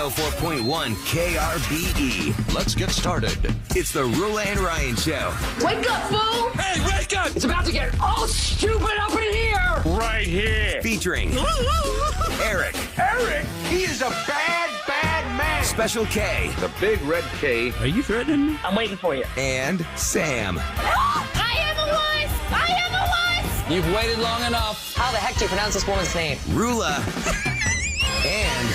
104.1 KRBE. Let's get started. It's the Roula and Ryan Show. Wake up, fool! Hey, wake up! It's about to get all stupid up in here! Right here. Featuring Eric. Eric, he is a bad, bad man. Special K. The big red K. Are you threatening me? I'm waiting for you. And Sam. I am a wuss! I am a wuss! You've waited long enough. How the heck do you pronounce this woman's name? Roula. And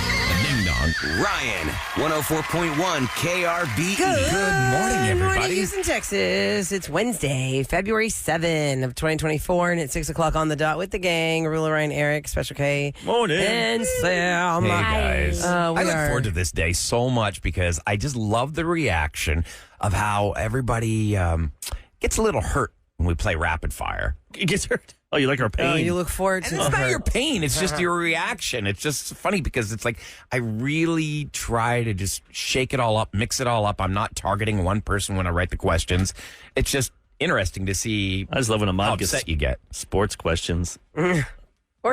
Ding dong. Ryan. 104.1 KRBE. Good morning, everybody. Houston, Texas. It's Wednesday, February 7 of 2024, and it's 6 o'clock on the dot with the gang. Roula, Ryan, Eric, Special K, Morning. and Sam. Hey, guys. We I look are- forward to this day so much because I just love the reaction of how everybody gets a little hurt when we play rapid fire. It gets hurt. Oh, you like our pain? Oh, you look forward to And it's not her. your pain. It's just your reaction. It's just funny because it's like I really try to just shake it all up, mix it all up. I'm not targeting one person when I write the questions. It's just interesting to see I just love when a how mom gets upset you get. sports questions. Or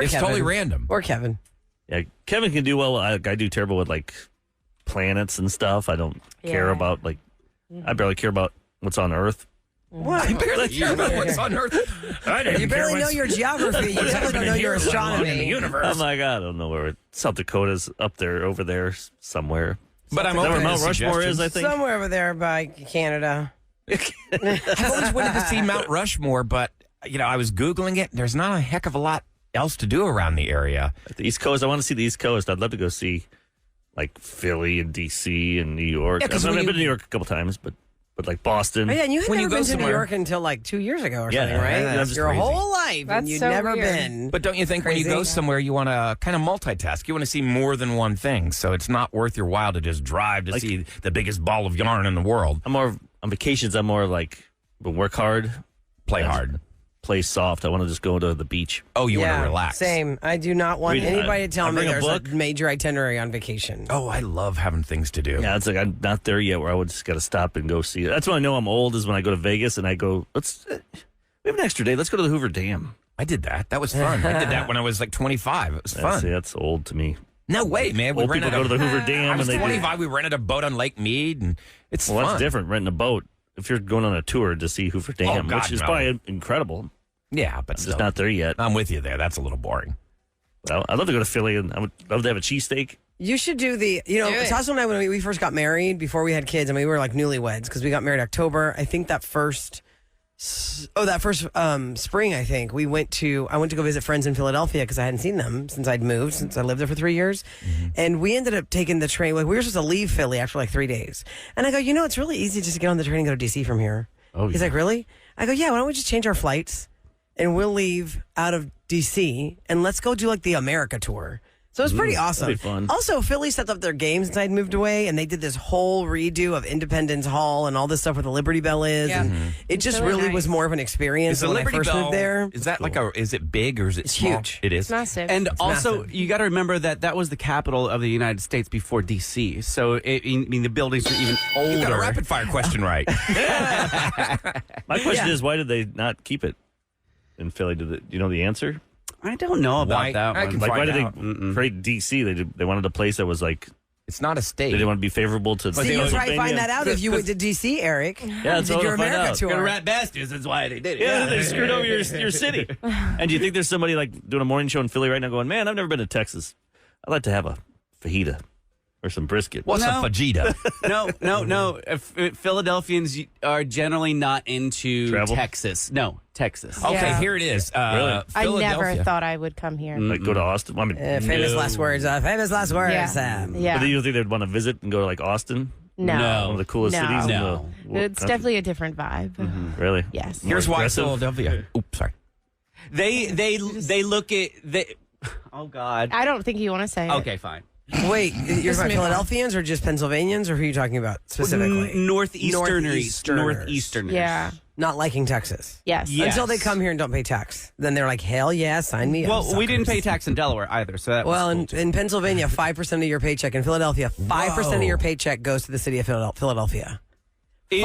It's Kevin. totally random. Or Kevin. Yeah, Kevin can do well. I do terrible with like planets and stuff. I don't care about I barely care about what's on Earth. What? I barely care about what's on Earth. I didn't You care barely know what's- your geography. You what's definitely don't happening know here, your let alone in the astronomy. universe. Oh my God, I don't know where South Dakota's up there, over there somewhere. But I'm Is that open where to Mount Rushmore is, I think. Somewhere over there by Canada. I've always wanted to see Mount Rushmore, but I was Googling it. There's not a heck of a lot else to do around the area. At the East Coast, I want to see the East Coast. I'd love to go see like Philly and DC and New York. Yeah, 'cause I've when been you- to New York a couple times, but like Boston. Oh, yeah, and you had When you never go been to New somewhere- York until like 2 years ago or Yeah, something, right? that's Your crazy. whole life, and That's you'd so never weird. been. But don't you think when you Crazy. go somewhere, you want to kind of multitask? You want to see more than one thing. So it's not worth your while to just drive to see the biggest ball of yarn in the world. I'm more on vacations. I'm more like work hard, Play hard. play soft. I want to just go to the beach. Oh, you want Yeah, to relax. Same. I do not want Read- anybody to tell I me bring a there's book. a major itinerary on vacation. Oh, I love having things to do. Yeah, it's like I'm not there yet where I would just got to stop and go see it. That's when I know I'm old is when I go to Vegas and I go, we have an extra day. Let's go to the Hoover Dam. I did that. That was fun. I did that when I was like 25. It was fun. That's old to me. No way, man. We Old people rented go to the Hoover Dam I was and they 25. We rented a boat on Lake Mead, and it's Well, fun. that's different, renting a boat. If you're going on a tour to see Hoover Dam, God, which is no. probably incredible. Yeah, but I'm still. just not there yet. I'm with you there. That's a little boring. But I'd love to go to Philly and I would love to have a cheesesteak. You should do the, Tasso and I, when we first got married, before we had kids, I mean, we were like newlyweds because we got married October. I think that first spring, I think, I went to go visit friends in Philadelphia because I hadn't seen them since I'd moved, since I lived there for 3 years. And we ended up taking the train. Like, we were supposed to leave Philly after like 3 days. And I go, it's really easy just to get on the train and go to DC from here. Oh, He's yeah. like, really? I go, yeah, why don't we just change our flights and we'll leave out of DC and let's go do like the America tour. So it was pretty awesome. that'd be fun. Also, Philly set up their games since I'd moved away, and they did this whole redo of Independence Hall and all this stuff where the Liberty Bell is. Yeah. And it just really really nice. was more of an experience Is the when Liberty I first Bell moved there. Is that is it big or is it It's small? huge. It is. It's massive. And also, massive. you got to remember that was the capital of the United States before D.C. So, the buildings are even older. You got a rapid fire question right. My question Yeah. is, why did they not keep it in Philly? Do you know the answer? I don't know about Why- that I one. can Like, why find did out. they create D.C.? They wanted a place that was like, It's not a state. they didn't want to be favorable to See, you'll probably find that out if you went to DC, Eric. Yeah, that's did what your I'll find America out. tour. rat bastards. That's why they did it. Yeah, they screwed over your city. And do you think there's somebody like doing a morning show in Philly right now going, man, I've never been to Texas. I'd like to have a fajita or some brisket. What's No. a fajita? No. Philadelphians are generally not into Travel? Texas. No, Texas. Okay, Yeah. here it is. Really? I never Philadelphia. thought I would come here. Like go to Austin? I mean, Famous last words. Famous last words. Yeah. But Yeah. do you think they'd want to visit and go to like Austin? No. One of the coolest No. cities in No. the world. It's definitely a different vibe. Really? Yes. More Here's why aggressive? Philadelphia. Oops, sorry. They look at Oh God. I don't think you want to say it. Okay, fine. Wait, you're talking move on. Philadelphians or just Pennsylvanians, or who are you talking about specifically? Northeasterners. Northeasterners. Yeah. Not liking Texas. Yes. Yeah. Until they come here and don't pay tax. Then they're like, hell yeah, sign me up. Well, we didn't pay suckers. tax in Delaware either, so that Well, was in, cool too. in Pennsylvania, 5% of your paycheck. In Philadelphia, 5% of Whoa. your paycheck goes to the city of Philadelphia. If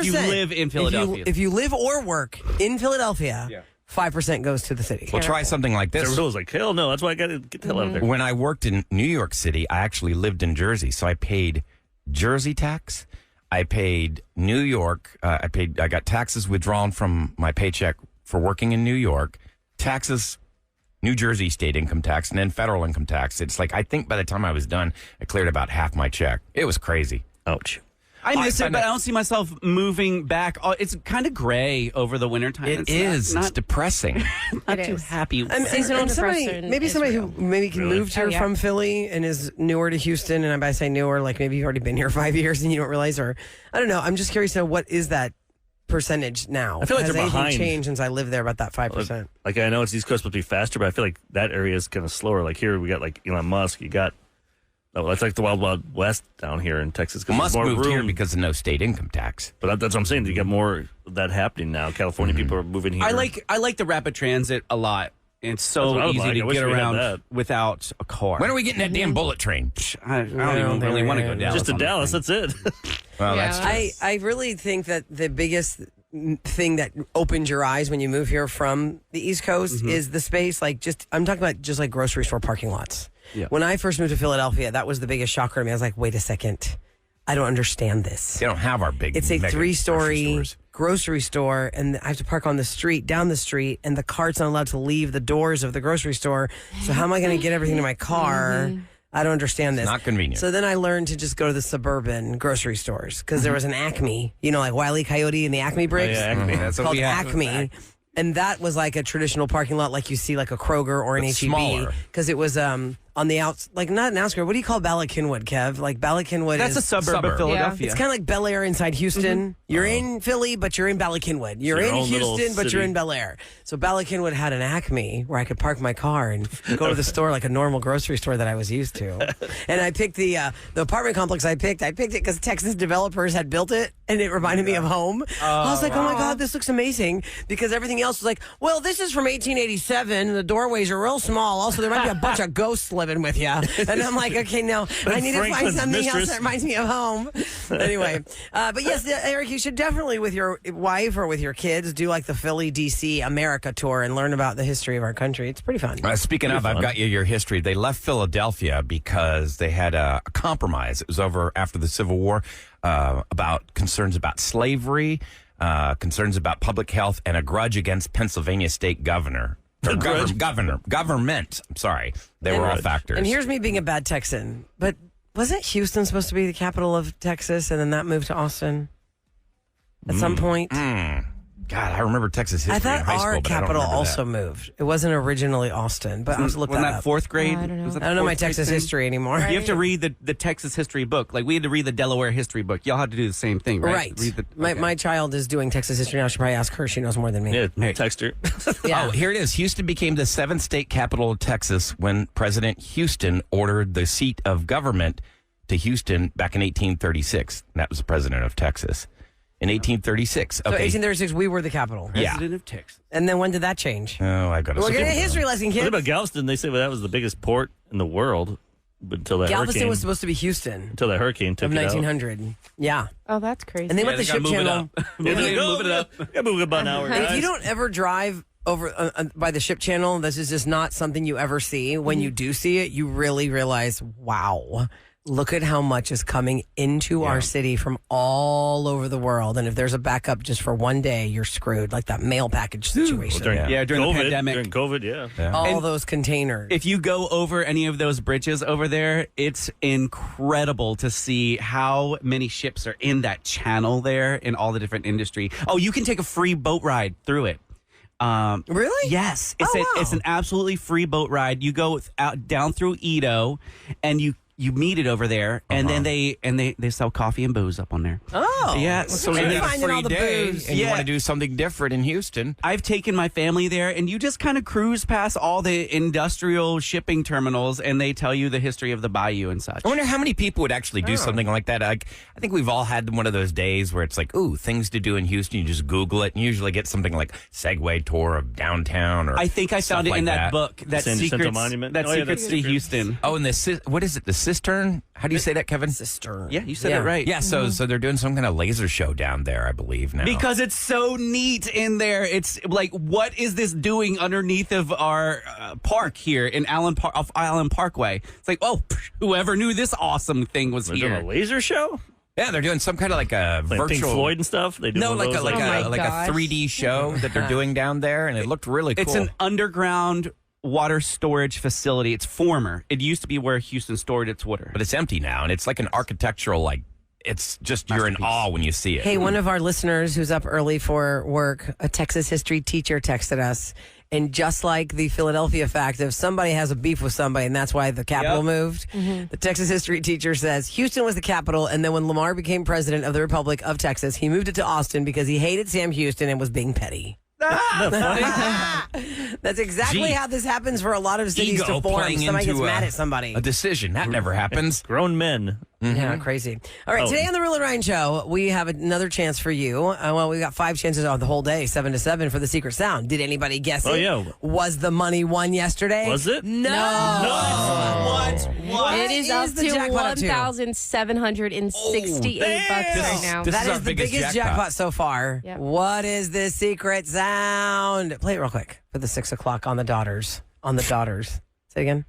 you 5%. live in Philadelphia. If you live or work in Philadelphia, 5% goes to the city. We'll try something like So this. Rule's like, hell no, that's why I got to get the hell out of there. When I worked in New York City, I actually lived in Jersey, so I paid Jersey tax. I paid New York. I got taxes withdrawn from my paycheck for working in New York. Taxes, New Jersey state income tax, and then federal income tax. It's like I think by the time I was done, I cleared about half my check. It was crazy. Ouch. I miss it, but I don't see myself moving back. Oh, it's kind of gray over the wintertime. It is. It's depressing. Not It too is. happy. Seasonal somebody, depression maybe is somebody real. who maybe moved here Oh, yeah. from Philly and is newer to Houston, and I say newer, like maybe you've already been here 5 years and you don't realize, or I don't know. I'm just curious to know what is that percentage now? I feel like Has they're anything behind. changed since I lived there about that 5%? Like, I know it's East Coast supposed to be faster, but I feel like that area is kind of slower. Like here, we got like Elon Musk. You got, that's like the Wild Wild West down here in Texas. 'Cause Musk there's more moved room. here because of no state income tax. But that's what I'm saying. You got more of that happening now. California people are moving here. I like the rapid transit a lot. It's That's what so I would easy like. I to wish get we had around that. without a car. When are we getting that damn bullet train? I don't even really want to go Dallas. just to on that Dallas. thing. That's it. Well, Yeah. that's true. I really think that the biggest thing that opened your eyes when you move here from the East Coast is the space. Like, I'm talking about just like grocery store parking lots. Yeah. When I first moved to Philadelphia, that was the biggest shocker to me. I was like, wait a second, I don't understand this. They don't have our big. It's a mega 3-story grocery stores. grocery store, and I have to park on the street, down the street, and the cart's not allowed to leave the doors of the grocery store. So how am I going to get everything to my car? I don't understand this. Not convenient. So then I learned to just go to the suburban grocery stores because there was an Acme, like Wile E. Coyote and the Acme bricks. yeah, Acme. That's what called we have. Acme. And that was like a traditional parking lot, like you see like a Kroger or an But H-E-B. smaller. Because it was on the outs, like not an outskirt. What do you call Bala Cynwyd, Kev? Like Bala Cynwyd That's is a suburb of Philadelphia. it's kind of like Bel Air inside Houston. You're in Philly, but you're in Bala Cynwyd. You're your in own little Houston, but you're city. in Bel Air. So Bala Cynwyd had an Acme where I could park my car and go to the store like a normal grocery store that I was used to. And I picked the apartment complex I picked it because Texas developers had built it, and it reminded me of home. I was like, oh my God, this looks amazing. Because everything else was like, well, this is from 1887. The doorways are real small. Also, there might be a bunch of ghosts living with you. And I'm like, okay, no, I need to find Franklin's something else mistress. that reminds me of home. Anyway, but yes, Eric, you should definitely, with your wife or with your kids, do like the Philly, D.C., America tour and learn about the history of our country. It's pretty fun. Speaking of, I've got you your history. They left Philadelphia because they had a compromise. It was over after the Civil War about concerns about slavery, concerns about public health, and a grudge against Pennsylvania state governor. Or government. I'm sorry. They were all factors. And here's me being a bad Texan, but wasn't Houston supposed to be the capital of Texas, and then that moved to Austin at some point? God, I remember Texas history I thought in high school, our but I don't capital remember also that. moved. It wasn't originally Austin, but I'll have to look Wasn't that that up. fourth grade? I don't know. Was that I don't know my fourth grade Texas thing? history anymore. You have to read the Texas history book. Like we had to read the Delaware history book. Y'all had to do the same thing, right? Right. Read the, okay. My child is doing Texas history now. I should probably ask her. She knows more than me. Yeah, Hey. text her. Yeah. Oh, here it is. Houston became the seventh state capital of Texas when President Houston ordered the seat of government to Houston back in 1836. That was the president of Texas. In 1836. So Okay. 1836, we were the capital. Yeah. President of Texas. And then when did that change? Oh, I got to We're getting a history lesson, What kids. about Galveston? They say that was the biggest port in the world, but until that Galveston hurricane. was supposed to be Houston Until that hurricane took of it out. 1900. Yeah. Oh, that's crazy. And they Yeah, went they the gotta ship move it channel. up. Move it up. Yeah, move it about an hour. If guys. you don't ever drive over by the ship channel, this is just not something you ever see. When you do see it, you really realize, wow, look at how much is coming into our city from all over the world. And if there's a backup just for one day, you're screwed. Like that mail package situation. during, during the COVID, pandemic. During COVID, yeah. all And those containers. If you go over any of those bridges over there, it's incredible to see how many ships are in that channel there in all the different industry. Oh, you can take a free boat ride through it. Really? Yes, Oh, wow. it's an absolutely free boat ride. You go out down through Edo, and you meet it over there, and then they sell coffee and booze up on there. Oh. Yeah, So so you're it's a finding all the booze. and you Yeah. want to do something different in Houston. I've taken my family there, and you just kind of cruise past all the industrial shipping terminals, and they tell you the history of the bayou and such. I wonder how many people would actually do something like that. I think we've all had one of those days where it's like, ooh, things to do in Houston. You just Google it and you usually get something like Segway tour of downtown or I think I stuff found it like in that book, that San Jacinto Secrets, Monument. that Oh, yeah, Secrets that's to Secrets. Houston. Oh, and what is it? The cistern. How do you say that, Kevin? Cistern. Yeah, you said it right. Yeah, so they're doing some kind of laser show down there, I believe now. Because it's so neat in there. It's like, what is this doing underneath of our park here in off Allen Parkway? It's like, oh, whoever knew this awesome thing was They're here. doing a laser show? Yeah, they're doing some kind of like a Like Pink virtual Floyd and stuff? They do No, one of like a those, like Oh a my like gosh. a 3D show that they're doing down there, and it looked really cool. It's an underground water storage facility. It's former. It used to be where Houston stored its water. but it's empty now, and it's like an architectural like. It's just you're in awe when you see it. Hey, one of our listeners who's up early for work, a Texas history teacher, texted us. And just like the Philadelphia fact, if somebody has a beef with somebody and that's why the capital moved, the Texas history teacher says Houston was the capital. And then when Lamar became president of the Republic of Texas, he moved it to Austin because he hated Sam Houston and was being petty. That's exactly Gee. how this happens for a lot of cities Ego to form. playing Somebody gets into mad at somebody. a decision that never happens. Grown men. Yeah, crazy. All right, today on the Roula and Ryan Show, we have another chance for you. Well, we got 5 chances on the whole day, 7 to 7 for the secret sound. Did anybody guess it? Oh, yeah. Was the money won yesterday? Was it? No. What It is up the to jackpot up to? $1,768 right now. This That is our is the biggest biggest jackpot. jackpot so far. Yep. What is the secret sound? Play it real quick for the 6 o'clock on the daughters. On the daughters. Say again.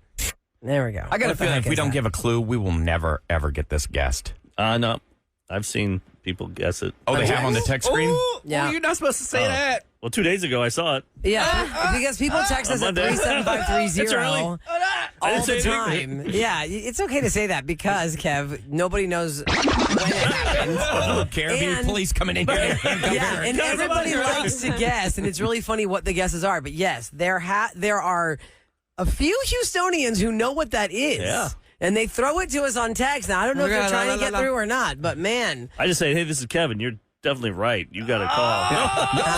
There we go. I got a What the feeling heck if we is don't that? give a clue, we will never ever get this guessed. No. I've seen people guess it. Oh, they have on the text screen. Ooh, Yeah. you're not supposed to say that. Well, 2 days ago I saw it. Yeah, because people text us at Monday. 37530 It's early. all I didn't the say time. Yeah, it's okay to say that because, Kev, nobody knows when it happened. Caribbean And- police coming in here. Yeah, and everybody likes to guess, and it's really funny what the guesses are. But yes, there are a few Houstonians who know what that is. Yeah. And they throw it to us on text. Now, I don't know if they're trying to get through or not, but man. I just say, hey, this is Kevin. You're definitely right. You got to call.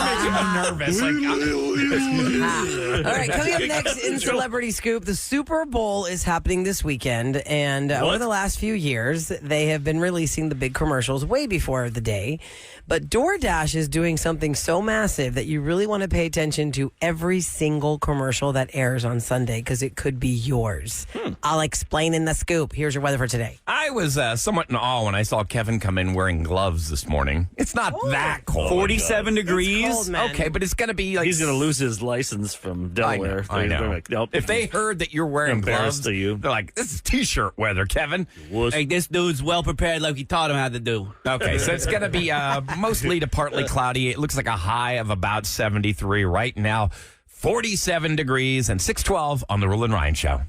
Making me nervous. All right, coming up next in Celebrity Scoop, the Super Bowl is happening this weekend. And over the last few years, they have been releasing the big commercials way before the day. But DoorDash is doing something so massive that you really want to pay attention to every single commercial that airs on Sunday because it could be yours. I'll explain in the scoop. Here's your weather for today. I was somewhat in awe when I saw Kevin come in wearing gloves this morning. It's not that cold. 47 degrees. It's cold, man. Okay, but it's going to be like... He's going to lose his license from Delaware. I know. They're like, nope. If they heard that you're wearing Embarrassed gloves, of you. they're like, this is T-shirt weather, Kevin. Wuss. Hey, this dude's well prepared like he taught him how to do. Okay, so it's going to be mostly to partly cloudy. It looks like a high of about 73 right now. 47 degrees and 612 on the Roula and Ryan Show.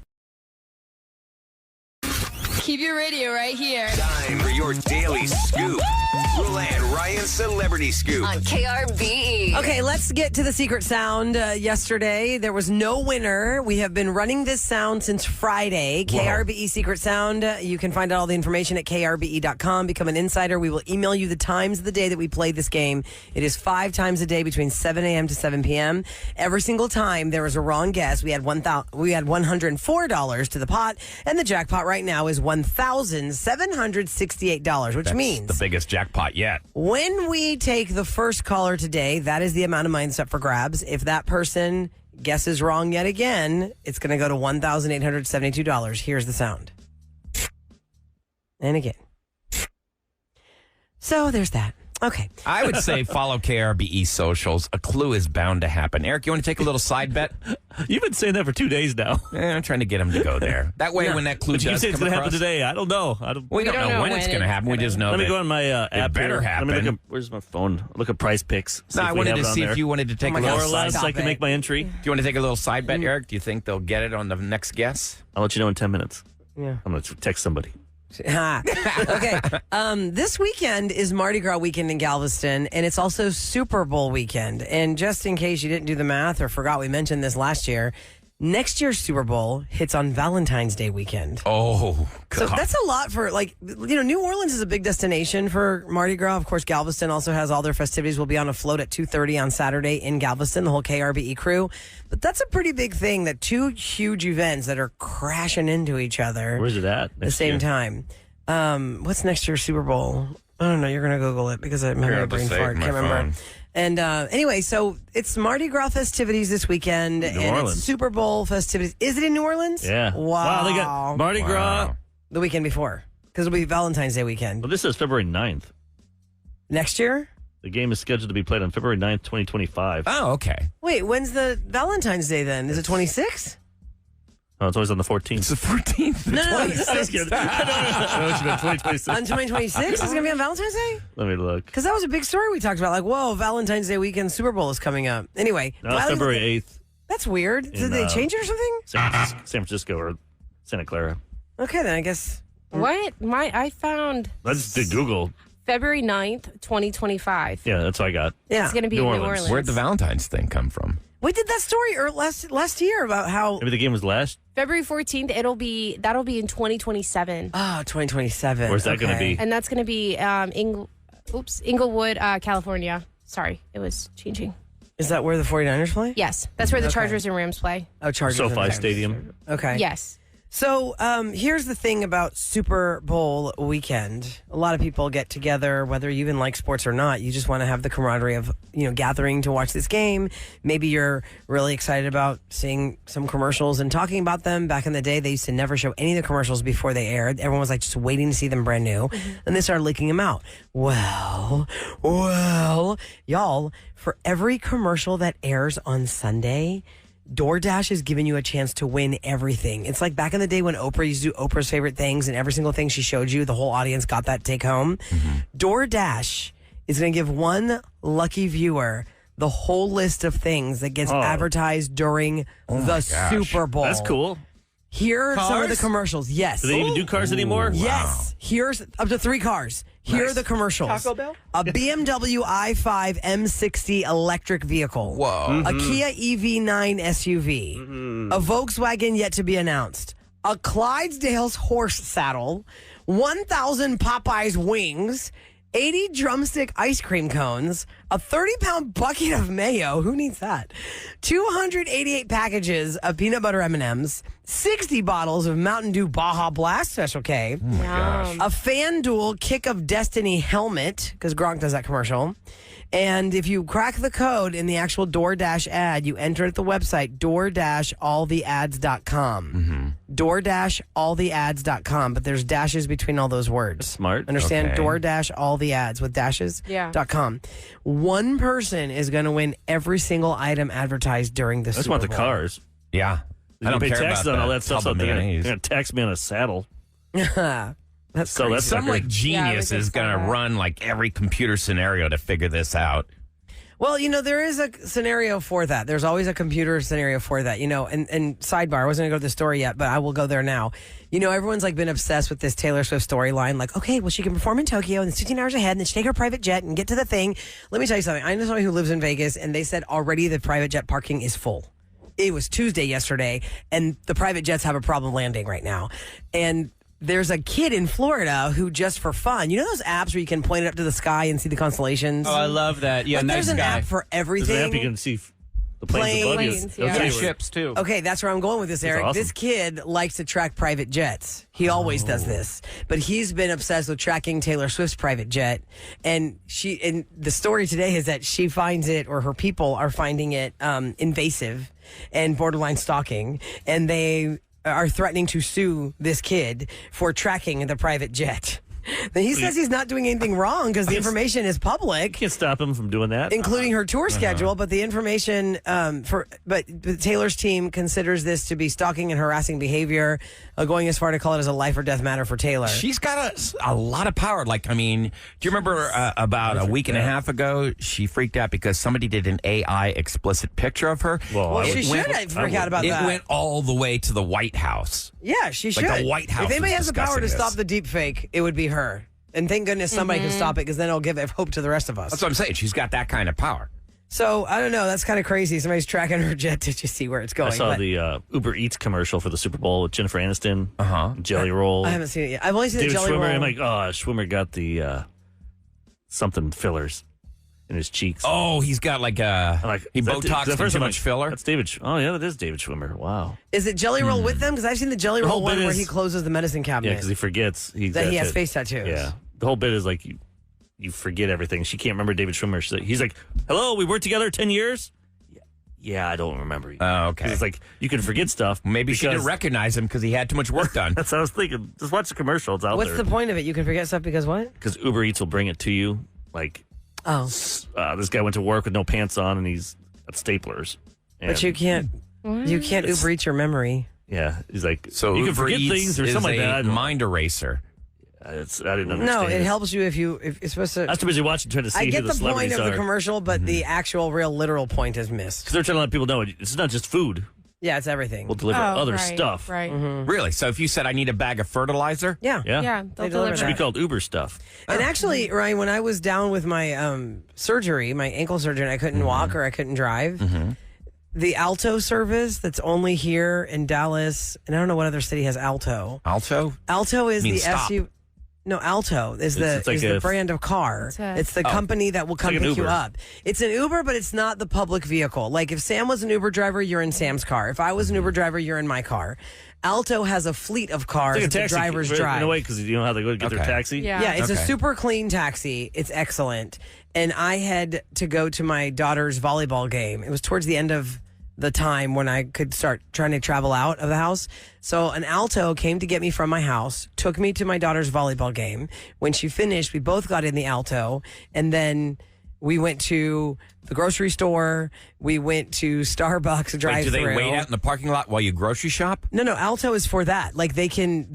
Keep your radio right here Time for your daily scoop. Roula and Ryan Celebrity Scoop. On KRBE. Okay, let's get to the secret sound. Yesterday, there was no winner. We have been running this sound since Friday. KRBE Secret Sound. You can find out all the information at krbe.com. Become an insider. We will email you the times of the day that we play this game. It is 5 times a day between 7 a.m. to 7 p.m. Every single time there was a wrong guess, we had $104 to the pot, and the jackpot right now is $1,768, which That's means the biggest jackpot yet. when we take the first caller today, that is the amount of money that's up for grabs. If that person guesses wrong yet again, it's going to go to $1,872. Here's the sound. And again. So there's that. Okay. I would say follow KRBE socials. A clue is bound to happen. Eric, you want to take a little side bet? You've been saying that for 2 days now. I'm trying to get him to go there. That way, when that clue But you does say it's come going to happen across, today. I don't know. we don't know when it's going to happen. We just know Let me that go on my app. better here. happen. Let me look up, where's my phone? Look at Price Picks. No, I wanted to see if you wanted to take Oh a my little More or God, less, stop I can it. make my entry. Do you want to take a little side bet, Eric? Do you think they'll get it on the next guess? I'll let you know in 10 minutes. Yeah. I'm going to text somebody. Okay. This weekend is Mardi Gras weekend in Galveston, and it's also Super Bowl weekend. And just in case you didn't do the math or forgot we mentioned this last year, next year's Super Bowl hits on Valentine's Day weekend. Oh, So God. that's a lot for, like, New Orleans is a big destination for Mardi Gras. Of course, Galveston also has all their festivities. We'll be on a float at 2:30 on Saturday in Galveston, the whole KRBE crew. But that's a pretty big thing, that 2 huge events that are crashing into each other Where's it at? at the same time. What's next year's Super Bowl? I don't know. You're going to Google it because I'm having Here, a I'll brain just say it fart. on my Can't remember. phone. And anyway, so it's Mardi Gras festivities this weekend, and Orleans. it's Super Bowl festivities. Is it in New Orleans? Yeah. Wow. They got Mardi Gras, Wow. The weekend before. Because it'll be Valentine's Day weekend. Well, this is February 9th. Next year? The game is scheduled to be played on February 9th, 2025. Oh, okay. Wait, when's the Valentine's Day then? Is it 26? Oh, it's always on the 14th. It's the 14th. No, I was kidding. I know what you meant, 2026. On 2026? Is it going to be on Valentine's Day? Let me look. Because that was a big story we talked about. Like, whoa, Valentine's Day weekend Super Bowl is coming up. Anyway. No, it's February 8th. That's weird. Did In, they change it or something? San Francisco or Santa Clara. Okay, then I guess. What? I found I just did Google. February 9th, 2025. Yeah, that's what I got. Yeah. It's going to be New in New Orleans. Orleans. Where'd the Valentine's thing come from? We did that story last year about how. Maybe the game was last. February 14th, that'll be in 2027. Oh, 2027. Where's that gonna Okay. be? And that's going to be Inglewood, California. Sorry, it was changing. Is that where the 49ers play? Yes, that's where the Okay. Chargers and Rams play. Oh, Chargers. SoFi and- Stadium. Okay. Yes. So here's the thing about Super Bowl weekend. A lot of people get together, whether you even like sports or not. You just want to have the camaraderie of gathering to watch this game. Maybe you're really excited about seeing some commercials and talking about them. Back in the day, they used to never show any of the commercials before they aired. Everyone was like just waiting to see them brand new, and they started leaking them out. Well, y'all, for every commercial that airs on Sunday, DoorDash is giving you a chance to win everything. It's like back in the day when Oprah used to do Oprah's favorite things, and every single thing she showed you, the whole audience got that take home. DoorDash is going to give one lucky viewer the whole list of things that gets advertised during the Super Bowl. That's cool. Here are some of the Cars? commercials. Yes. Do they even do cars anymore? Yes. Here's up to 3 cars. Here are the commercials. Taco Bell? A BMW i5 M60 electric vehicle. Whoa. A Kia EV9 SUV. A Volkswagen yet to be announced. A Clydesdale's horse saddle. 1,000 Popeyes wings. 80 drumstick ice cream cones, a 30-pound bucket of mayo. Who needs that? 288 packages of peanut butter M&Ms, 60 bottles of Mountain Dew Baja Blast Special K, Yum. a FanDuel Kick of Destiny helmet, because Gronk does that commercial. And if you crack the code in the actual DoorDash ad, you enter it at the website, DoorDashAllTheAds.com. DoorDashAllTheAds.com, but there's dashes between all those words. Smart. Understand? Okay. DoorDash all the ads with dashes. Yeah. .com. One person is going to win every single item advertised during the I just Super want the Bowl. cars. Yeah. I don't pay taxes on all that stuff. So tub of they're mayonnaise. going to tax me on a saddle. That's So crazy. that's Some like genius Yeah, we is just saw going to that. run like every computer scenario to figure this out. Well, there is a scenario for that. There's always a computer scenario for that, and sidebar, I wasn't going to go to the story yet, but I will go there now. Everyone's like been obsessed with this Taylor Swift storyline. Like, okay, well, she can perform in Tokyo and it's 15 hours ahead and then she take her private jet and get to the thing. Let me tell you something. I know somebody who lives in Vegas and they said already the private jet parking is full. It was Tuesday yesterday and the private jets have a problem landing right now. And there's a kid in Florida who just for fun, those apps where you can point it up to the sky and see the constellations? Oh, I love that. Yeah, Like, nice there's an guy. app for There's everything. an app you can see the planes above you. Planes, They'll yeah. tell Yeah, you where- ships too. Okay, that's where I'm going with this, Eric. awesome. This kid likes to track private jets. He always does this. But he's been obsessed with tracking Taylor Swift's private jet. And the story today is that she finds it, or her people are finding it invasive and borderline stalking. And they are threatening to sue this kid for tracking the private jet. He says he's not doing anything wrong because the information is public. Can't stop him from doing that. Including her tour schedule, but the information but Taylor's team considers this to be stalking and harassing behavior, going as far to call it as a life or death matter for Taylor. She's got a lot of power. Like, do you remember about a week and a half ago, she freaked out because somebody did an AI explicit picture of her? Well, I She would- should have freaked out about It that. went all the way to the White House. Yeah, she should. the White House If anybody is has the power to discussing stop this. the deep fake, it would be her. And thank goodness somebody can stop it because then it'll give hope to the rest of us. That's what I'm saying. She's got that kind of power. So, I don't know. That's kind of crazy. Somebody's tracking her jet to just see where it's going. I saw but the Uber Eats commercial for the Super Bowl with Jennifer Aniston. Uh-huh. Jelly roll. I haven't seen it yet. I've only seen David the jelly Schwimmer. roll. I'm like, Schwimmer got the something fillers in his cheeks. Oh, he's got like I'm like, he is that- Botoxed the in first too I'm much like, filler. That's David. Oh yeah, that is David Schwimmer. Wow. Is it jelly roll with them? Because I've seen the jelly The roll whole one bit where is- he closes the medicine Yeah, cabinet. because he forgets That he has face tattoos. Yeah, the whole bit is like you forget everything. She can't remember David Schwimmer. He's like, "Hello, we worked together 10 years." Yeah, I don't remember. Oh, okay. 'Cause it's like you can forget stuff. Maybe she didn't because- recognize him because he had too much work done. That's what I was thinking. Just watch the commercial. It's out What's there. the point of it? You can forget stuff because what? Because Uber Eats will bring it to you. Like, Oh, this guy went to work with no pants on, and he's at Staplers. And, but you can't Uber Eats your memory. Yeah, he's like, So you can Uber forget Eats things or is something like that. I a don't- mind eraser. I didn't understand. No, it helps you if it's supposed to. I was too busy watching, trying to see I who get the the point celebrities of the are. commercial, but the actual, real, literal point is missed. Because they're trying to let people know it's not just food. Yeah, it's everything. We'll deliver Oh, other right, stuff. Right. Really? So if you said I need a bag of fertilizer, Yeah. Yeah. Yeah, They they'll deliver deliver It should be that. called Uber stuff. And actually, Ryan, when I was down with my surgery, my ankle surgery, and I couldn't walk or I couldn't drive, the Alto service that's only here in Dallas, and I don't know what other city has Alto. Alto. Alto is Mean the stop. SU. No, Alto is It's like the a- brand of car. It's the company that will come like an pick you Uber. up. It's an Uber, but it's not the public vehicle. Like if Sam was an Uber driver, you're in Sam's car. If I was an Uber driver, you're in my car. Alto has a fleet of cars It's like a that the taxi drivers in drive. a way, because you know how they go to get their Okay. taxi. Yeah. Yeah, it's a Okay. super clean taxi. It's excellent. And I had to go to my daughter's volleyball game. It was towards the end of the time when I could start trying to travel out of the house. So an Alto came to get me from my house, took me to my daughter's volleyball game. When she finished, we both got in the Alto, and then we went to the grocery store. We went to Starbucks Wait, drive do they through. wait out in the parking lot while you grocery shop? No, Alto is for that. Like you can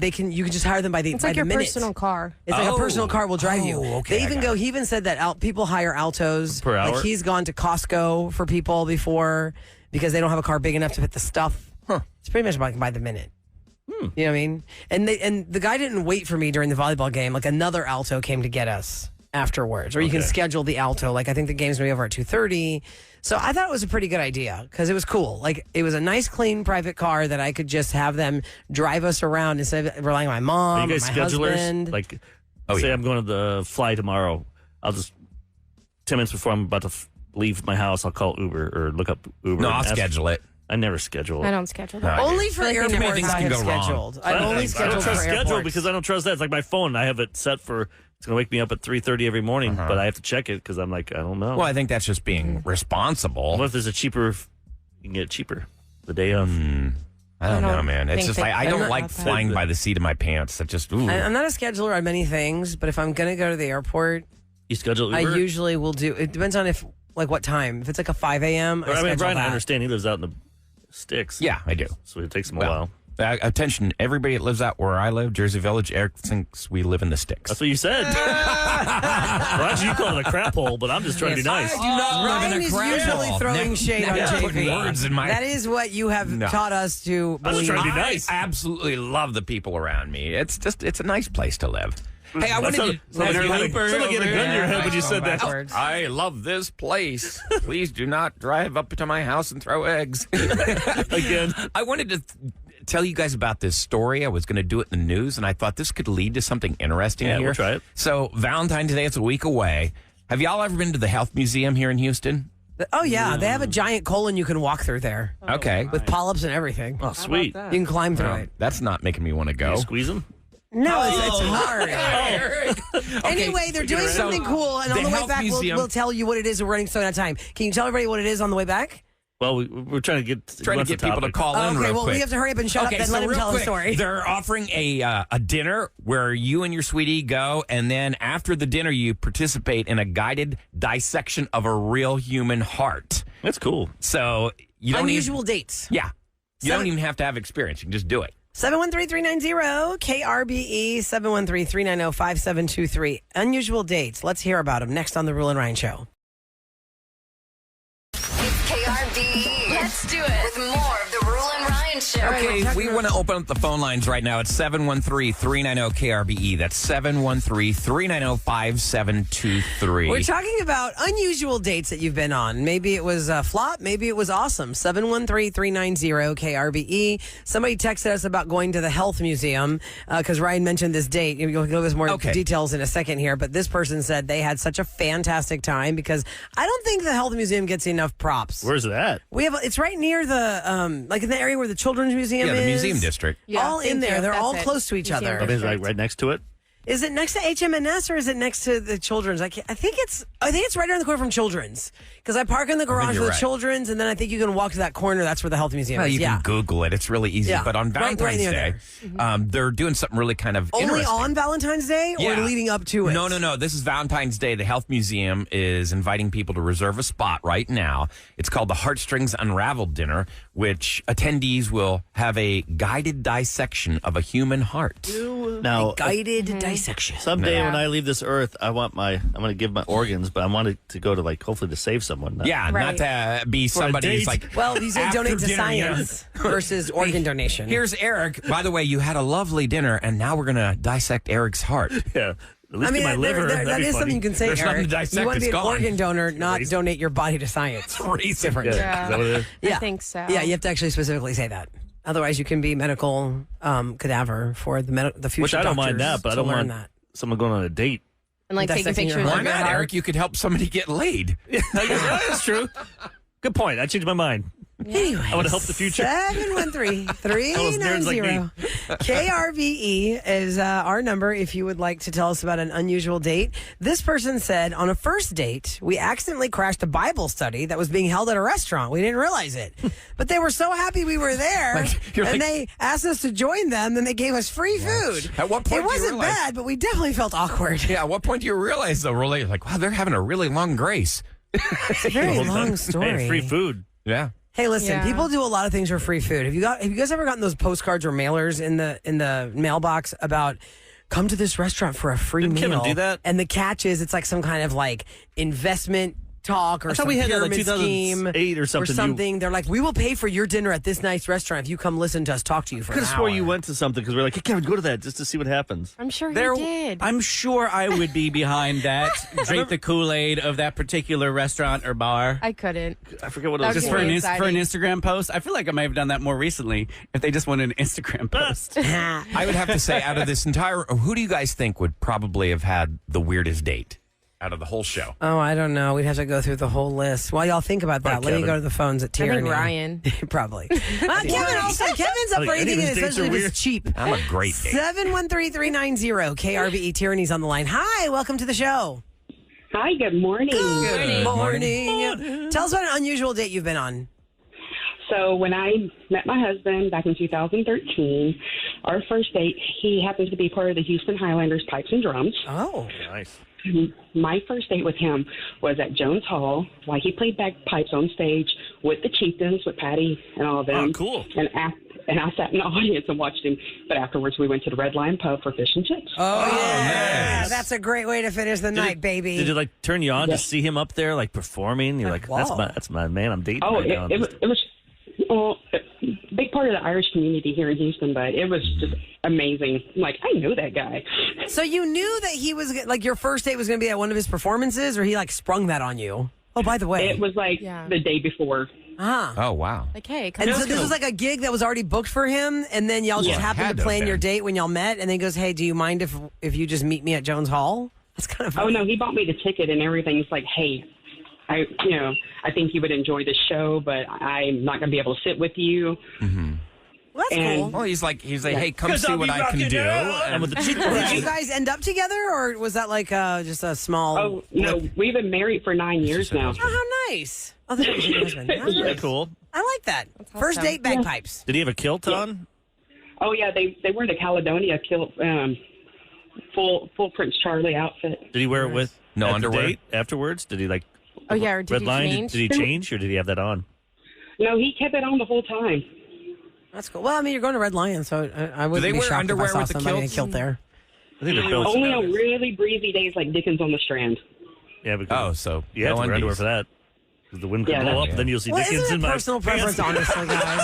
just hire them by the It's by like the your minute. personal car. It's like a Oh. personal car will drive you. Oh, okay, They even I got he even said that people hire Altos. Per hour? Like he's gone to Costco for people before because they don't have a car big enough to fit the stuff. It's pretty much by the minute. You know what I mean? And the guy didn't wait for me during the volleyball game. Like another Alto came to get us afterwards. Or you can Okay. schedule the Alto. Like I think the game's gonna be over at 2:30. So I thought it was a pretty good idea because it was cool. Like it was a nice, clean private car that I could just have them drive us around instead of relying on my mom Are you or guys my schedulers? husband. Like, Oh, say yeah. I'm going to the fly tomorrow. I'll just 10 minutes before I'm about to leave my house, I'll call Uber or look up Uber. No, and I'll ask- schedule it. I never schedule. I don't schedule No, that. I do. Only for I feel like they airports things I can have go wrong. scheduled. I I've only don't scheduled for trust schedule airports. because I don't trust that. It's like my phone. I have it set for it's going to wake me up at 3:30 every morning, but I have to check it because I'm like, I don't know. Well, I think that's just being responsible. What if there's a cheaper? You can get it cheaper the day of. I don't know, don't man. It's think just they- like I I'm don't not like about that. flying by the seat of my pants. That just ooh. I'm not a scheduler on many things, but if I'm going to go to the airport, You schedule Uber. I usually will do. It depends on what time. If it's like a 5 a.m., I mean, schedule Brian, I that. understand he lives out in the sticks. Yeah, I do. So it takes him a Well, while. attention, everybody that lives out where I live, Jersey Village, Eric thinks we live in the sticks. That's what you said. Well, actually, you call it a crap hole, but I'm just trying to be nice. I do not live Ryan in a is crap usually hole. throwing Now- shade now on you're putting JV. words in my. That is what you have No. taught us to I'm just believe. trying to be I nice. absolutely love the people around me. It's a nice place to live. Hey, I wanted to. Sounded like you had a gun to your head when you said that. Backwards. I love this place. Please do not drive up to my house and throw eggs. Again. I wanted to tell you guys about this story. I was going to do it in the news, and I thought this could lead to something interesting Yeah, here. we'll try it. So, Valentine's Day is a week away. Have y'all ever been to the Health Museum here in Houston? Oh yeah, they have a giant colon you can walk through there Okay. with polyps and everything. Oh, sweet. You can climb through it. That's not making me want to go. You squeeze them? No, it's hard. Anyway, they're doing So, something cool, and the on the way Health back, Museum- we'll tell you what it is. We're running so out of time. Can you tell everybody what it is on the way back? Well, we're trying to get Trying to what's get the people to topic? call in Okay, real well, quick. we have to hurry up and shut up and let him real tell quick, a story. They're offering a dinner where you and your sweetie go, and then after the dinner, you participate in a guided dissection of a real human heart. That's cool. So you don't Unusual dates. yeah, you Seven- don't even have to have experience. You can just do it. 713-390 KRBE 713-390-5723. Unusual dates. Let's hear about them next on the Rule and Ryan Show. It's KRBE. Let's do it with more of the Rule and Ryan Show. Okay, we want to open up the phone lines right now. It's 713-390-KRBE. That's 713-390-5723. We're talking about unusual dates that you've been on. Maybe it was a flop. Maybe it was awesome. 713-390-KRBE. Somebody texted us about going to the Health Museum because Ryan mentioned this date. You'll give us more Okay. details in a second here. But this person said they had such a fantastic time because I don't think the Health Museum gets enough props. Where's it at? We have it's right near the like in the area where the Children's Museum yeah, is. the museum district. Yeah, all in thank there. you. They're That's all it. close to each Museum other. I mean, district. like right next to it. Is it next to HMNS or is it next to the Children's? I think it's right around the corner from Children's because I park in the garage for you're the right. Children's, and then I think you can walk to that corner. That's where the health museum Well, is. you Yeah. can Google it. It's really easy. Yeah. But on Right Valentine's near Day, they're doing something really kind of Only interesting. on Valentine's Day or Yeah. leading up to it? No. This is Valentine's Day. The Health Museum is inviting people to reserve a spot right now. It's called the Heartstrings Unraveled Dinner, which attendees will have a guided dissection of a human heart. Now, Guided dissection. someday Yeah. when I leave this earth, I'm going to give my organs, but I want it to go to hopefully to save someone. Yeah, Right. not to be somebody who's date. like, Well, you say after donate to dinner, you know, science versus organ donation. Here's Eric. By the way, you had a lovely dinner, and now we're going to dissect Eric's heart. Yeah. At least get my liver. that That'd be is funny. something you can say, There's nothing Eric. to dissect, You want to be it's an gone. organ donor, not Crazy. donate your body to science. Different. Yeah. Yeah. Is that what it is? Yeah. I think so. Yeah, you have to actually specifically say that. Otherwise, you can be medical cadaver for the future Which I don't mind doctors that, but I to don't learn mind that. someone going on a date. And like taking Dissecting your pictures heart. of Why your not, heart. Eric? You could help somebody get laid. That's true. Good point. I changed my mind. Anyway, I want to help the future. 713-390. KRVE is our number if you would like to tell us about an unusual date. This person said, on a first date, we accidentally crashed a Bible study that was being held at a restaurant. We didn't realize it. But they were so happy we were there, and they asked us to join them, then they gave us free food. At what point It do you wasn't realize- bad, but we definitely felt awkward. Yeah, at what point do you realize, though, really? Like, wow, they're having a really long grace. It's a very long story. Hey, free food. Yeah. Hey, listen, Yeah. people do a lot of things for free food. Have you guys ever gotten those postcards or mailers in the mailbox about come to this restaurant for a free Didn't meal? Kevin do that? And the catch is it's like some kind of like investment talk or I thought some we had that in pyramid scheme 2008 or something. They're like, we will pay for your dinner at this nice restaurant if you come listen to us talk to you for Could an have swore hour. you went to something because we're like, hey, Kevin, go to that just to see what happens. I'm sure There, he did. I'm sure I would be behind that. Drink the Kool-Aid of that particular restaurant or bar. I couldn't. I forget what it That was. was Just for really an, for an exciting. Instagram post. I feel like I might have done that more recently if they just wanted an Instagram post. I would have to say, out of this entire, who do you guys think would probably have had the weirdest date out of the whole show? Oh, I don't know. We'd have to go through the whole list. While y'all think about that, Probably let me Kevin. go to the phones at I Tierney. think Ryan. Probably. Kevin also. Kevin's up Like, for any of anything, his dates especially are if weird. it's cheap. I'm a great date. 713-390 KRVE. Tierney's on the line. Hi, welcome to the show. Hi, good morning. Good morning. Tell us about an unusual date you've been on. So when I met my husband back in 2013, our first date, he happens to be part of the Houston Highlanders Pipes and Drums. Oh. Nice. My first date with him was at Jones Hall, while he played bagpipes on stage with the Chieftains, with Patty and all of them. Oh, cool. And I sat in the audience and watched him. But afterwards, we went to the Red Lion Pub for fish and chips. Oh, yeah. nice. That's a great way to finish the night, baby. Did it like turn you on Yeah. to see him up there like performing? You're like, Wow. that's my man. I'm dating Oh, right now. it was well, a big part of the Irish community here in Houston, but it was just amazing. Like, I knew that guy. So you knew that he was, like, your first date was going to be at one of his performances, or he, like, sprung that on you? Oh, by the way. It was like Yeah. the day before. Oh, wow. Like, hey, come And on. so this was like a gig that was already booked for him, and then y'all just Yeah, happened had to to plan have your been. date when y'all met, and then he goes, hey, do you mind if you just meet me at Jones Hall? That's kind of Oh no, he bought me the ticket and everything. It's like, hey, I think you would enjoy the show, but I'm not going to be able to sit with you. Well, that's And- cool. Well, he's like, hey, come see what I can do. I'm with the cheap Did you guys end up together, or was that like just a small... Oh no, we've been married for 9 years now. Oh, how nice. Oh, that was your husband. Nice. Yeah, cool. I like that. First awesome. date bagpipes. Did he have a kilt on? Oh yeah, they wear the Caledonia kilt, full Prince Charlie outfit. Did he wear it with No at the underwear? date afterwards? Did he like? Oh, yeah, or did Red he Lion? change? Did he change or did he have that on? No, he kept it on the whole time. That's cool. Well, I mean, you're going to Red Lion, so I wouldn't they be wear shocked underwear if I saw with the somebody in a kilts? kilt there. I think they're built. Only on really breezy days like Dickens on the Strand. Yeah, because Oh, so you have no to wear underwear undies. for that. 'Cause the wind could Yeah, blow up, that's- then you'll see Well, Dickens isn't in it my personal pants. preference, honestly, guys?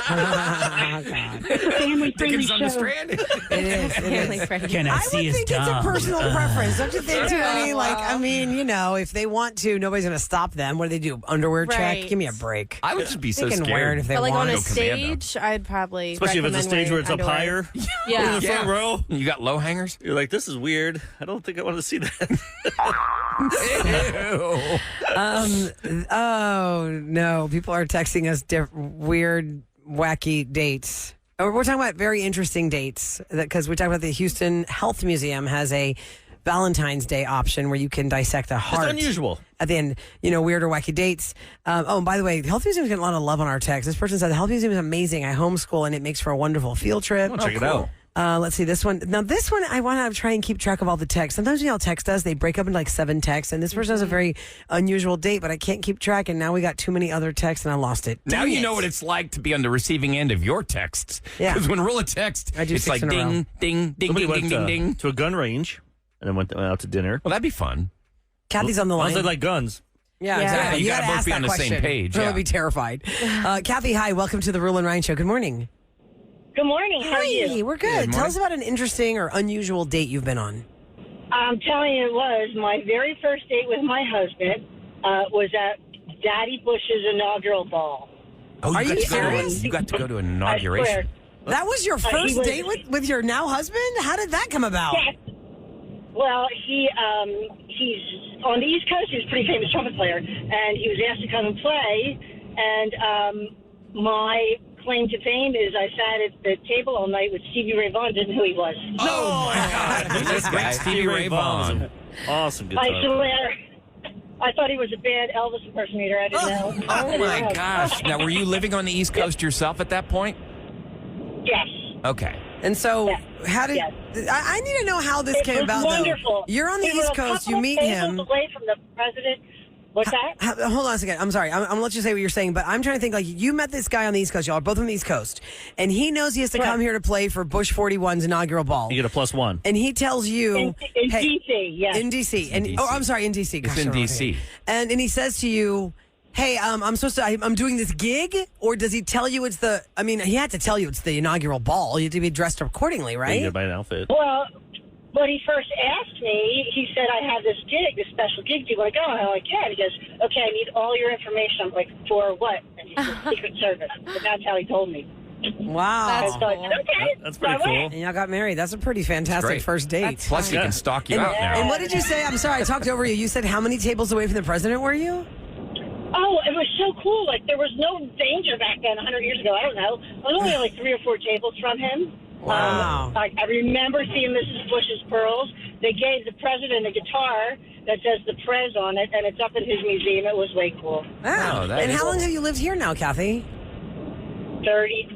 Oh, God. Family friendly Dickens on the show. Strand. It is. It Family is. friendly. Can I, I see would his think it's a dong? personal preference. Don't you think, Tierney? Yeah. Like, I mean, if they want to, nobody's going to stop them. What do they do? Underwear check? Right. Give me a break. I would just be so They can scared. wear it if they But like on want. a Go commando. stage, I'd probably Especially if it's a recommend stage where it's up wearing higher. underwear. In the Yeah. front row. You got low hangers? You're like, this is weird. I don't think I want to see that. Oh, no. People are texting us weird, wacky dates. We're talking about very interesting dates because we talked about the Houston Health Museum has a Valentine's Day option where you can dissect a heart. It's unusual. At the end, weird or wacky dates. And by the way, the Health Museum is getting a lot of love on our text. This person said the Health Museum is amazing. I homeschool and it makes for a wonderful field trip. Check it out. Let's see this one. Now, this one, I want to try and keep track of all the texts. Sometimes when y'all text us, they break up into like 7 texts. And this person has a very unusual date, but I can't keep track. And now we got too many other texts and I lost it. Now Dang you it. know what it's like to be on the receiving end of your texts. Yeah. Because when Roula texts, I do it's 6 like in a row. ding, ding, ding, Somebody ding, went ding, ding, ding. to a gun range and then went out to dinner. Well, that'd be fun. Kathy's on the line. Sounds like guns. Yeah, Yeah. exactly. You gotta gotta both ask be that on the same question. page, Or yeah. I'll be terrified. Kathy, hi. Welcome to the Roula and Ryan Show. Good morning. Good morning. How are you? Hey, we're good. Good Tell morning. us about an interesting or unusual date you've been on. I'm telling you, it was my very first date with my husband was at Daddy Bush's inaugural ball. Oh, Are you got to go to serious? you got to go to an I swear. inauguration. That was your he first was- date with your now husband? How did that come about? Yes. Well, he's on the East Coast. He's a pretty famous trumpet player, and he was asked to come and play. And my claim to fame is I sat at the table all night with Stevie Ray Vaughan. Didn't know who he was. Oh, my God. Who's this guy? Stevie Ray Vaughan. Awesome I guitar. swear. I thought he was a bad Elvis impersonator. I didn't know. Oh, my gosh. Now, were you living on the East Coast yourself at that point? Yes. Okay. And so, Yes. how did Yes. I need to know how this It came was about? wonderful. Though. You're on the We were East a Coast. You couple meet tables him. away from the president. What's that? Hold on a second. I'm sorry. I'm gonna let you say what you're saying, but I'm trying to think. Like, you met this guy on the East Coast. Y'all are both on the East Coast, and he knows he has to Correct. come here to play for Bush 41's inaugural ball. You get a +1. And he tells you In hey, D.C., yes. in DC, and DC. oh, I'm sorry, in DC. It's in DC. And he says to you, "Hey, I'm doing this gig," or does he tell you it's the? I mean, he had to tell you it's the inaugural ball. You have to be dressed accordingly, You right? get to buy an outfit. Well, when he first asked me, he said, I have this gig, this special gig. Do you want to go? And I'm like, yeah. And he goes, okay, I need all your information. I'm like, for what? And he said, Secret Service. But that's how he told me. Wow. That's And so I cool. said, okay. That's So I pretty went. cool. And y'all got married. That's a pretty fantastic great. first date. Plus, he Yeah. can stalk you and, out now. and what did you say? I'm sorry, I talked over you. You said how many tables away from the president were you? Oh, it was so cool. Like, there was no danger back then, 100 years ago. I don't know. I was only like 3 or 4 tables from him. Wow. I remember seeing Mrs. Bush's pearls. They gave the president a guitar that says the Prez on it, and it's up in his museum. It was way cool. Wow. Oh, that And is how long cool. have you lived here now, Kathy? 30,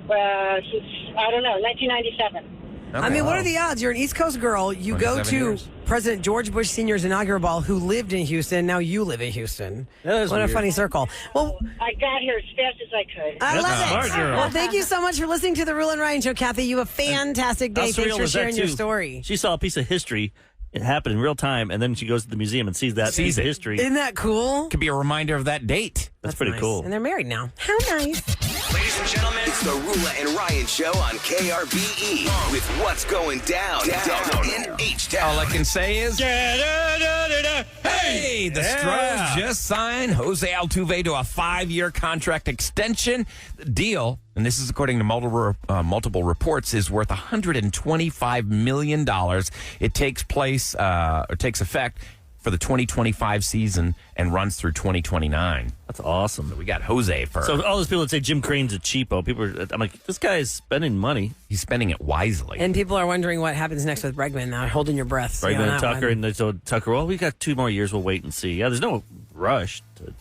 since, I don't know, 1997. I mean, what are the odds? You're an East Coast girl. You go 27 to years. President George Bush Sr.'s inaugural ball, who lived in Houston. Now you live in Houston. That is What a weird. funny circle. Well, I got here as fast as I could. I That's love smart, it. girl. Well, thank you so much for listening to the Roula and Ryan Show, Kathy. You have a fantastic How day. Thanks surreal for is that, sharing your too? story. She saw a piece of history. It happened in real time, and then she goes to the museum and sees that piece of history. Isn't that cool? Could be a reminder of that date. That's pretty nice. cool. And they're married now. How nice. Ladies and gentlemen, it's the Roula and Ryan Show on KRBE with what's going down in H-Town. All I can say is, hey, the Stros just signed Jose Altuve to a 5-year contract extension. The deal, and this is according to multiple reports, is worth $125 million. It takes effect for the 2025 season and runs through 2029. That's awesome. We got Jose for. So all those people that say Jim Crane's a cheapo, I'm like, this guy's spending money. He's spending it wisely. And people are wondering what happens next with Bregman now, holding your breath. See on Bregman and that Tucker, one. and they told Tucker, well, we got 2 more years. We'll wait and see. Yeah, there's no rush to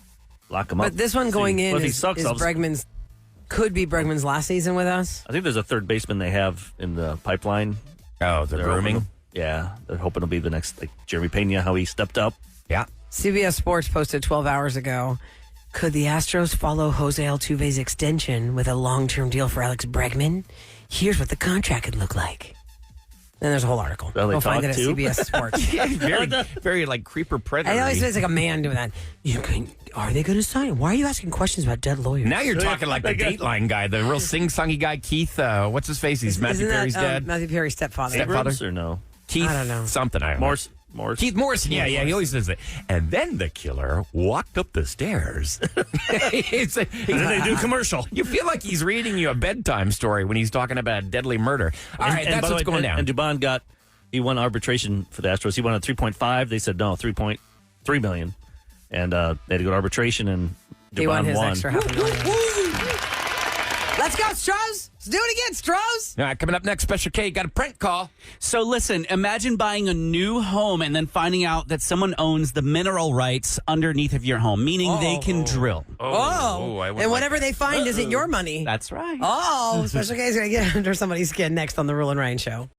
lock him up. But this one See. going in Well, if he is, sucks, is I'll just- Bregman's, could be Bregman's last season with us. I think there's a third baseman they have in the pipeline. Oh, they're grooming? hoping- Yeah, they're hoping it'll be the next, like Jeremy Pena, how he stepped up. Yeah. CBS Sports posted 12 hours ago, could the Astros follow Jose Altuve's extension with a long-term deal for Alex Bregman? Here's what the contract could look like. Then there's a whole article. Well, they We'll find it talk at too? CBS Sports. very like creeper predator. I always feel it's like a man doing that. Are they going to sign him? Why are you asking questions about dead lawyers? Now you're talking like the Dateline guy, the real sing-songy guy, Keith. What's his face? He's Matthew Isn't Perry's that, dad. Matthew Perry's stepfather. Stepfather? Abrams or no? Keith, I don't know. something. I don't know. Morris. Keith Morrison. Yeah, he always says that. And then the killer walked up the stairs. He's And then they do commercial. You feel like he's reading you a bedtime story when he's talking about a deadly murder. All right, And that's by the what's way, going down. And Dubon he won arbitration for the Astros. He won at 3.5. They said no, 3.3 million. And they had to go to arbitration, and He won Dubon his won. extra $500,000. Let's go, Strohs. Let's do it again, Strohs. All right, coming up next, Special K, got a prank call. So listen, imagine buying a new home and then finding out that someone owns the mineral rights underneath of your home, meaning they can drill. And whatever they find isn't your money. That's right. Oh, Special K is going to get under somebody's skin next on the Roula and Ryan Show.